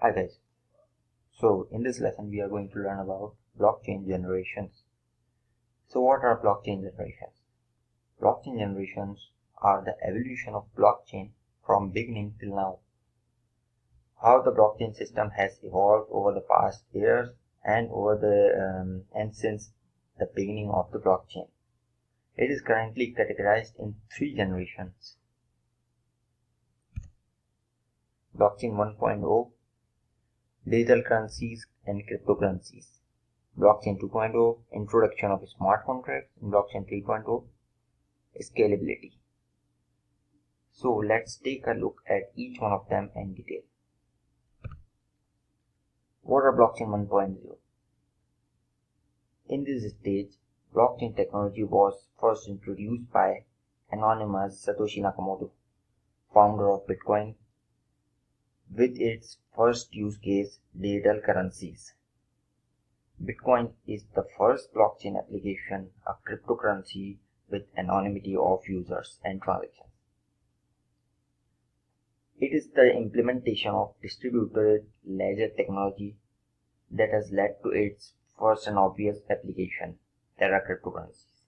Hi guys, so in this lesson we are going to learn about blockchain generations. So what are blockchain generations? Blockchain generations are the evolution of blockchain from beginning till now. How the blockchain system has evolved over the past years and since the beginning of the blockchain. It is currently categorized in 3 generations. Blockchain 1.0, digital currencies and cryptocurrencies. Blockchain 2.0, introduction of smart contracts. In blockchain 3.0, scalability. So let's take a look at each one of them in detail. What are blockchain 1.0? In this stage, blockchain technology was first introduced by anonymous Satoshi Nakamoto, founder of Bitcoin, with its first use case, digital currencies. Bitcoin is the first blockchain application, a cryptocurrency with anonymity of users and transactions. It is the implementation of distributed ledger technology that has led to its first and obvious application, Terra cryptocurrencies.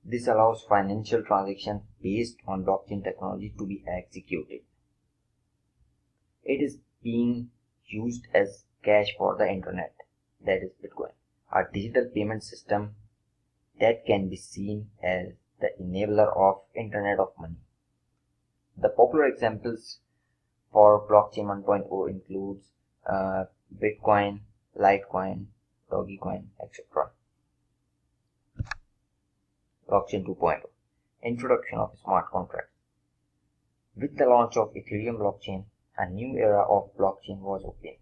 This allows financial transactions based on blockchain technology to be executed. It is being used as cash for the internet, that is Bitcoin, a digital payment system that can be seen as the enabler of Internet of Money. The popular examples for blockchain 1.0 includes Bitcoin, Litecoin, Dogecoin, etc. Blockchain 2.0, introduction of smart contracts. With the launch of Ethereum blockchain, a new era of blockchain was opened.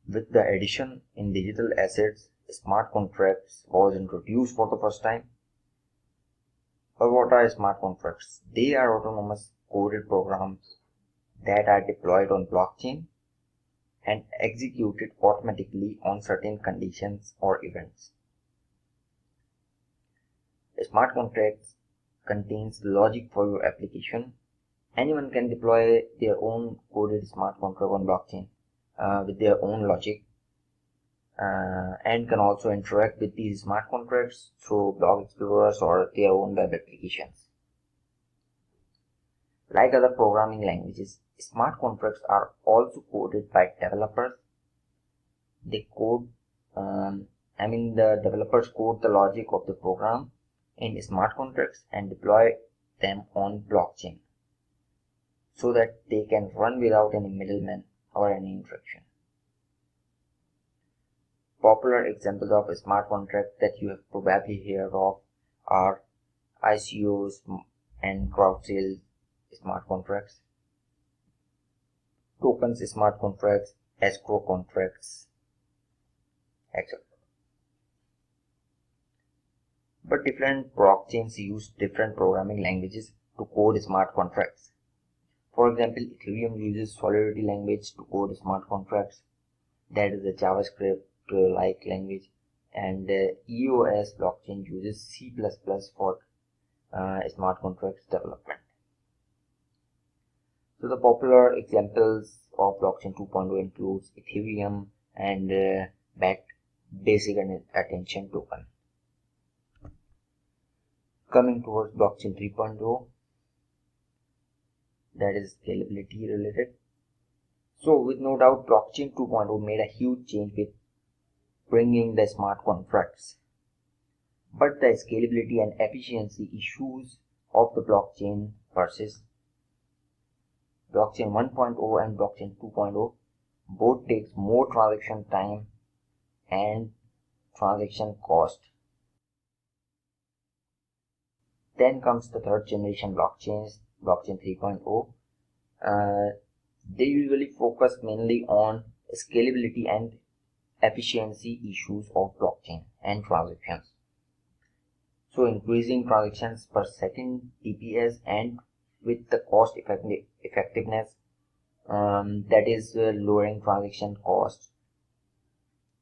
With the addition in digital assets, smart contracts was introduced for the first time. But what are smart contracts? They are autonomous coded programs that are deployed on blockchain and executed automatically on certain conditions or events. Smart contracts contains logic for your application. Anyone can deploy their own coded smart contract on blockchain with their own logic and can also interact with these smart contracts through blog explorers or their own web applications. Like other programming languages, smart contracts are also coded by developers. They code, the developers code the logic of the program in smart contracts and deploy them on blockchain so that they can run without any middleman or any interaction. Popular examples of smart contracts that you have probably heard of are ICOs and crowd sales smart contracts, tokens smart contracts, escrow contracts, etc. But different blockchains use different programming languages to code smart contracts. For example, Ethereum uses Solidity language to code smart contracts, that is the JavaScript-like language, and EOS blockchain uses C++ for smart contracts development. So the popular examples of blockchain 2.0 includes Ethereum and BAT, Basic Attention Token. Coming towards blockchain 3.0, that is scalability related. So with no doubt, blockchain 2.0 made a huge change with bringing the smart contracts. But the scalability and efficiency issues of the blockchain persist. Blockchain 1.0 and blockchain 2.0 both takes more transaction time and transaction cost. Then comes the third generation blockchains, blockchain 3.0. They usually focus mainly on scalability and efficiency issues of blockchain and transactions. So increasing transactions per second TPS and with the cost effectiveness, that is lowering transaction costs.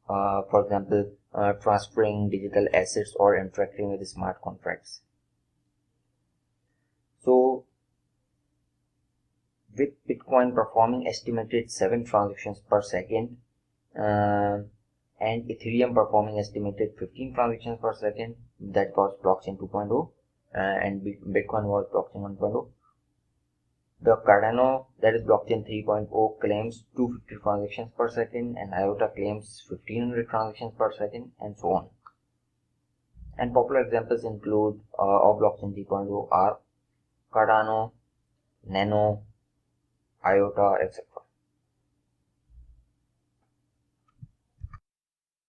For example, transferring digital assets or interacting with smart contracts. So with Bitcoin performing estimated 7 transactions per second and Ethereum performing estimated 15 transactions per second. That was blockchain 2.0 and Bitcoin was blockchain 1.0. The Cardano, that is blockchain 3.0, claims 250 transactions per second, and IOTA claims 1500 transactions per second, and so on. And popular examples include of blockchain 3.0 are Cardano, Nano, IOTA, etc.